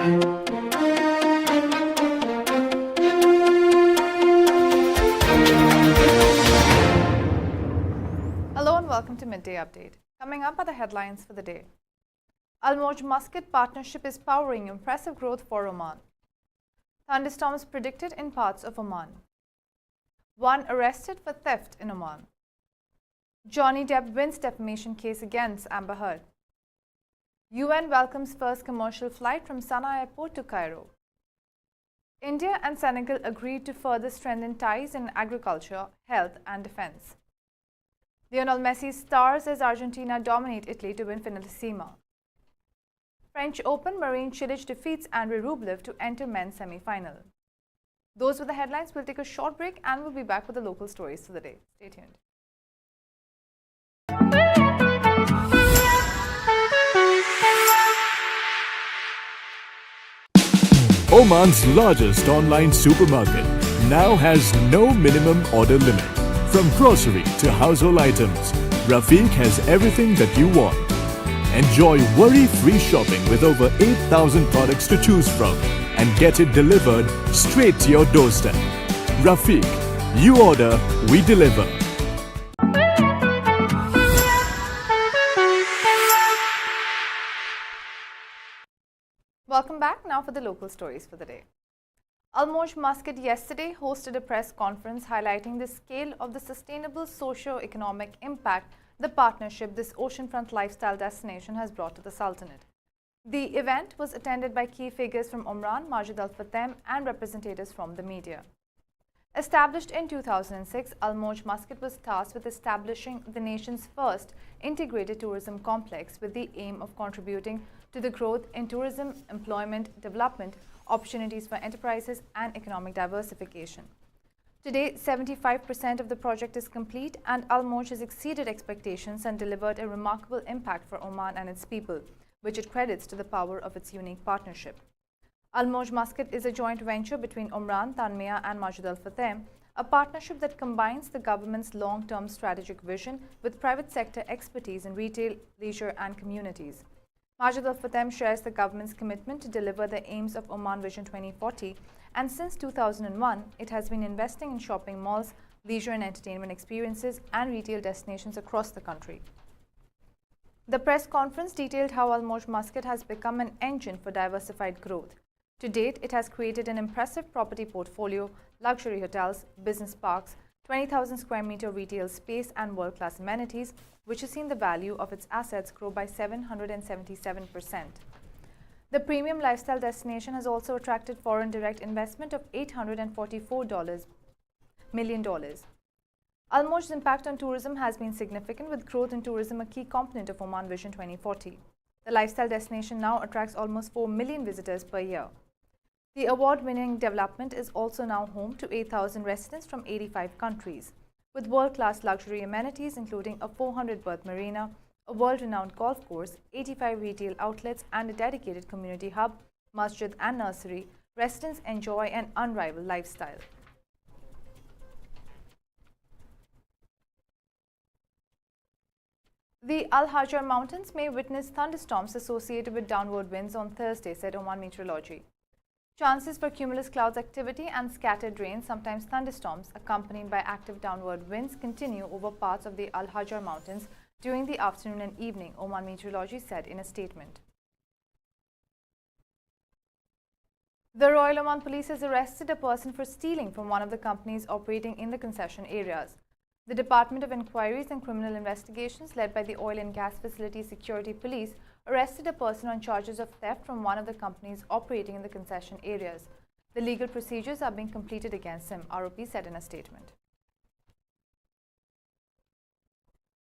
Hello and welcome to Midday Update. Coming up are the headlines for the day. Mouj Muscat partnership is powering impressive growth for Oman. Thunderstorms predicted in parts of Oman. One arrested for theft in Oman. Johnny Depp wins defamation case against Amber Heard. UN welcomes first commercial flight from Sana'a Airport to Cairo. India and Senegal agreed to further strengthen ties in agriculture, health and defense. Lionel Messi stars as Argentina dominate Italy to win Finalissima. French Open, Marin Cilic defeats Andrei Rublev to enter men's semi-final. Those were the headlines. We'll take a short break and we'll be back with the local stories for the day. Stay tuned. Oman's largest online supermarket now has no minimum order limit. From grocery to household items, Rafiq has everything that you want. Enjoy worry-free shopping with over 8,000 products to choose from and get it delivered straight to your doorstep. Rafiq, you order, we deliver. Welcome back. Now for the local stories for the day. Mouj Muscat yesterday hosted a press conference highlighting the scale of the sustainable socio-economic impact the partnership this oceanfront lifestyle destination has brought to the Sultanate. The event was attended by key figures from Oman, Majid Al Futtaim and representatives from the media. Established in 2006, Mouj Muscat was tasked with establishing the nation's first integrated tourism complex with the aim of contributing to the growth in tourism, employment, development, opportunities for enterprises and economic diversification. Today, 75% of the project is complete and Mouj has exceeded expectations and delivered a remarkable impact for Oman and its people, which it credits to the power of its unique partnership. Mouj Muscat is a joint venture between Omran, Tanmiya and Majid Al Futtaim, a partnership that combines the government's long-term strategic vision with private sector expertise in retail, leisure and communities. Majid Al Futtaim shares the government's commitment to deliver the aims of Oman Vision 2040, and since 2001, it has been investing in shopping malls, leisure and entertainment experiences and retail destinations across the country. The press conference detailed how Mouj Muscat has become an engine for diversified growth. To date, it has created an impressive property portfolio, luxury hotels, business parks, 20,000 square meter retail space and world-class amenities, which has seen the value of its assets grow by 777%. The premium lifestyle destination has also attracted foreign direct investment of $844 million. Moujd's impact on tourism has been significant, with growth in tourism a key component of Oman Vision 2040. The lifestyle destination now attracts almost 4 million visitors per year. The award-winning development is also now home to 8,000 residents from 85 countries, with world-class luxury amenities including a 400-berth marina, a world-renowned golf course, 85 retail outlets and a dedicated community hub, masjid and nursery. Residents enjoy an unrivaled lifestyle. The Al Hajar Mountains may witness thunderstorms associated with downward winds on Thursday, said Oman Meteorology. Chances for cumulus clouds activity and scattered rain, sometimes thunderstorms, accompanied by active downward winds, continue over parts of the Al Hajar Mountains during the afternoon and evening, Oman Meteorology said in a statement. The Royal Oman Police has arrested a person for stealing from one of the companies operating in the concession areas. The Department of Inquiries and Criminal Investigations, led by the Oil and Gas Facility Security Police, arrested a person on charges of theft from one of the companies operating in the concession areas. The legal procedures are being completed against him, ROP said in a statement.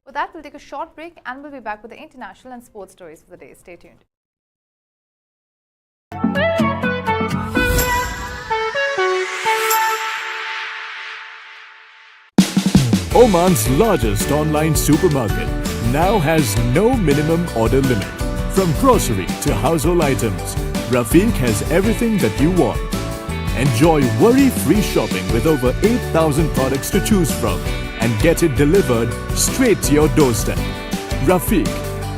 With that, we'll take a short break and we'll be back with the international and sports stories for the day. Stay tuned. Oman's largest online supermarket now has no minimum order limit. From grocery to household items, Rafiq has everything that you want. Enjoy worry-free shopping with over 8,000 products to choose from and get it delivered straight to your doorstep. Rafiq,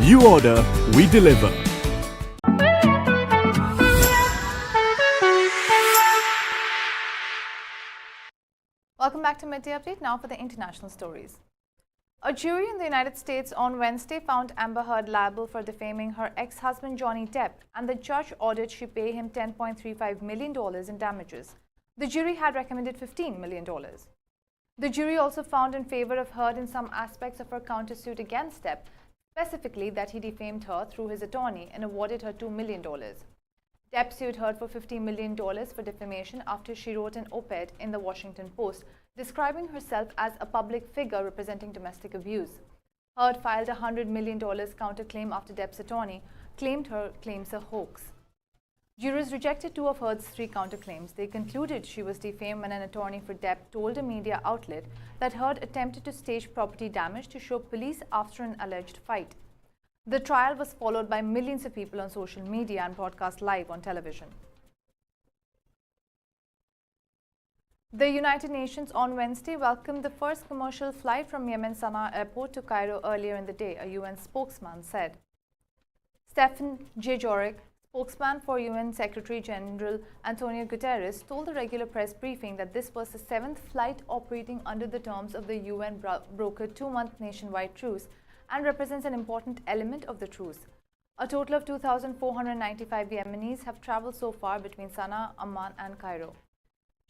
you order, we deliver. Welcome back to Midday Update. Now for the international stories. A jury in the United States on Wednesday found Amber Heard liable for defaming her ex-husband Johnny Depp, and the judge ordered she pay him $10.35 million in damages. The jury had recommended $15 million. The jury also found in favor of Heard in some aspects of her countersuit against Depp, specifically that he defamed her through his attorney, and awarded her $2 million. Depp sued Heard for $50 million for defamation after she wrote an op-ed in the Washington Post describing herself as a public figure representing domestic abuse. Heard filed a $100 million counterclaim after Depp's attorney claimed her claims a hoax. Jurors rejected two of Heard's three counterclaims. They concluded she was defamed when an attorney for Depp told a media outlet that Heard attempted to stage property damage to show police after an alleged fight. The trial was followed by millions of people on social media and broadcast live on television. The United Nations on Wednesday welcomed the first commercial flight from Yemen's Sana'a airport to Cairo earlier in the day, a UN spokesman said. Stefan Dujarric, spokesman for UN Secretary General Antonio Guterres, told the regular press briefing that this was the seventh flight operating under the terms of the UN brokered two-month nationwide truce and represents an important element of the truce. A total of 2,495 Yemenis have traveled so far between Sana'a, Amman and Cairo.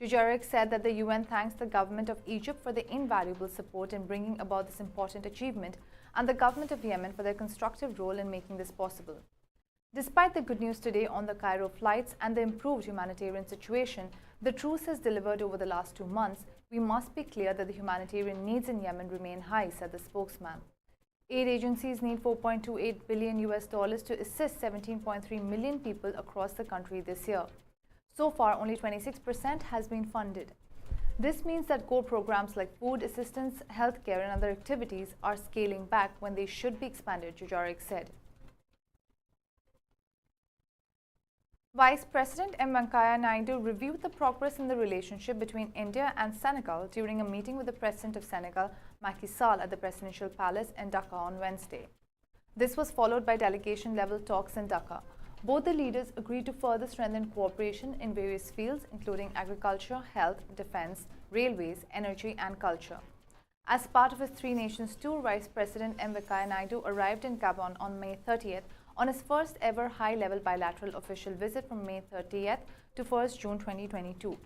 Dujarric said that the UN thanks the government of Egypt for the invaluable support in bringing about this important achievement and the government of Yemen for their constructive role in making this possible. Despite the good news today on the Cairo flights and the improved humanitarian situation the truce has delivered over the last 2 months, we must be clear that the humanitarian needs in Yemen remain high, said the spokesman. Aid agencies need $4.28 billion to assist 17.3 million people across the country this year. So far, only 26% has been funded. This means that core programs like food assistance, healthcare and other activities are scaling back when they should be expanded, Dujarric said. Vice President M. Venkaiah Naidu reviewed the progress in the relationship between India and Senegal during a meeting with the President of Senegal, Macky Sall, at the Presidential Palace in Dhaka on Wednesday. This was followed by delegation-level talks in Dhaka. Both the leaders agreed to further strengthen cooperation in various fields, including agriculture, health, defense, railways, energy and culture. As part of his Three Nations tour, Vice President M. Venkaiah Naidu arrived in Gabon on May 30th on his first ever high-level bilateral official visit from May 30th to 1st June 2022.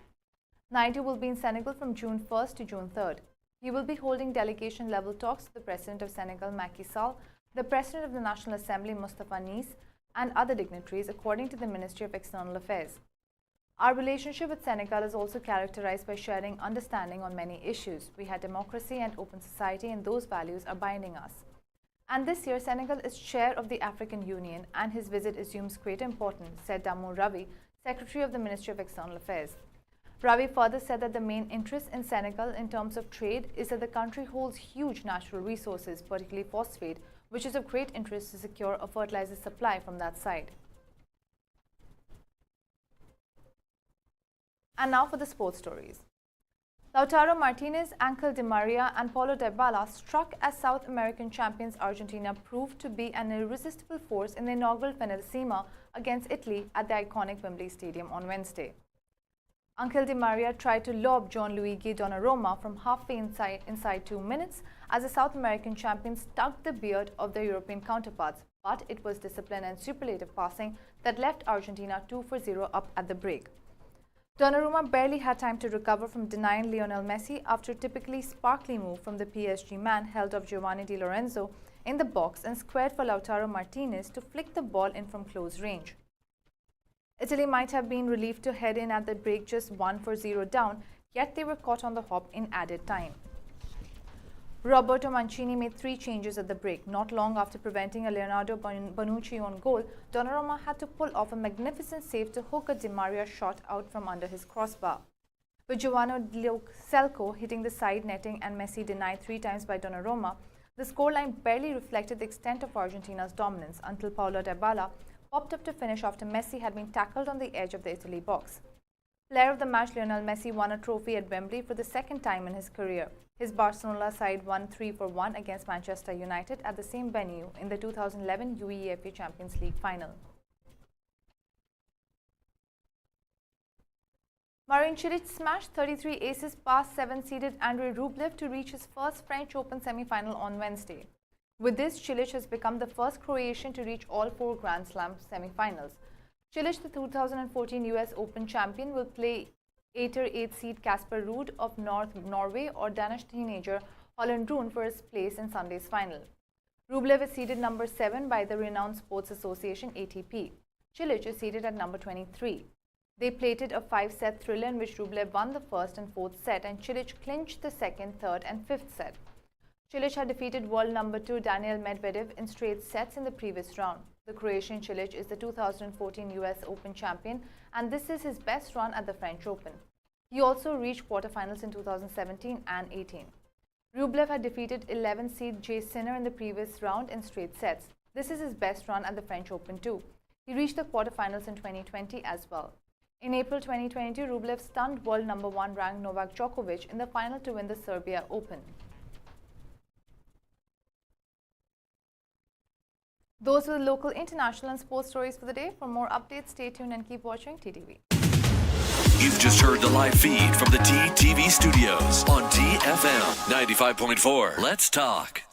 Naidu will be in Senegal from June 1st to June 3rd. He will be holding delegation-level talks with the President of Senegal, Macky Sall, the President of the National Assembly, Moustapha Niasse, and other dignitaries, according to the Ministry of External Affairs. Our relationship with Senegal is also characterized by sharing understanding on many issues. We had democracy and open society, and those values are binding us. And this year, Senegal is chair of the African Union, and his visit assumes greater importance, said Damour Ravi, Secretary of the Ministry of External Affairs. Ravi further said that the main interest in Senegal in terms of trade is that the country holds huge natural resources, particularly phosphate, which is of great interest to secure a fertilizer supply from that side. And now for the sports stories. Lautaro Martinez, Ángel Di María and Paulo Dybala, struck as South American champions Argentina, proved to be an irresistible force in the inaugural finalissima against Italy at the iconic Wembley Stadium on Wednesday. Ángel Di María tried to lob Gianluigi Donnarumma from halfway inside 2 minutes as the South American champions tugged the beard of their European counterparts, but it was discipline and superlative passing that left Argentina 2-0 up at the break. Donnarumma barely had time to recover from denying Lionel Messi after a typically sparkly move from the PSG man held off Giovanni Di Lorenzo in the box and squared for Lautaro Martinez to flick the ball in from close range. Italy might have been relieved to head in at the break just 1-0 down, yet they were caught on the hop in added time. Roberto Mancini made 3 changes at the break. Not long after preventing a Leonardo Bonucci on goal, Donnarumma had to pull off a magnificent save to hook a Di Maria shot out from under his crossbar. With Giovanni Lo Celso hitting the side netting and Messi denied 3 times by Donnarumma, the scoreline barely reflected the extent of Argentina's dominance until Paulo Dybala popped up to finish after Messi had been tackled on the edge of the Italy box. Player of the match Lionel Messi won a trophy at Wembley for the second time in his career. His Barcelona side won 3-1 against Manchester United at the same venue in the 2011 UEFA Champions League final. Marin Cilic smashed 33 aces past 7-seeded Andrei Rublev to reach his first French Open semi-final on Wednesday. With this, Cilic has become the first Croatian to reach all 4 Grand Slam semi-finals. Cilic, the 2014 US Open champion, will play 8th seed Casper Ruud of North Norway or Danish teenager Holland Rune for his place in Sunday's final. Rublev is seeded number 7 by the renowned sports association ATP. Cilic is seeded at number 23. They played a 5-set thriller in which Rublev won the first and fourth set and Cilic clinched the second, third and fifth set. Cilic had defeated world number 2 Daniil Medvedev in straight sets in the previous round. The Croatian Cilic is the 2014 US Open champion and this is his best run at the French Open. He also reached quarterfinals in 2017 and 18. Rublev had defeated 11th seed Jay Sinner in the previous round in straight sets. This is his best run at the French Open too. He reached the quarterfinals in 2020 as well. In April 2022, Rublev stunned world number 1 ranked Novak Djokovic in the final to win the Serbia Open. Those were the local, international and sports stories for the day. For more updates, stay tuned and keep watching TTV. You've just heard the live feed from the TTV studios on TFM 95.4. Let's talk.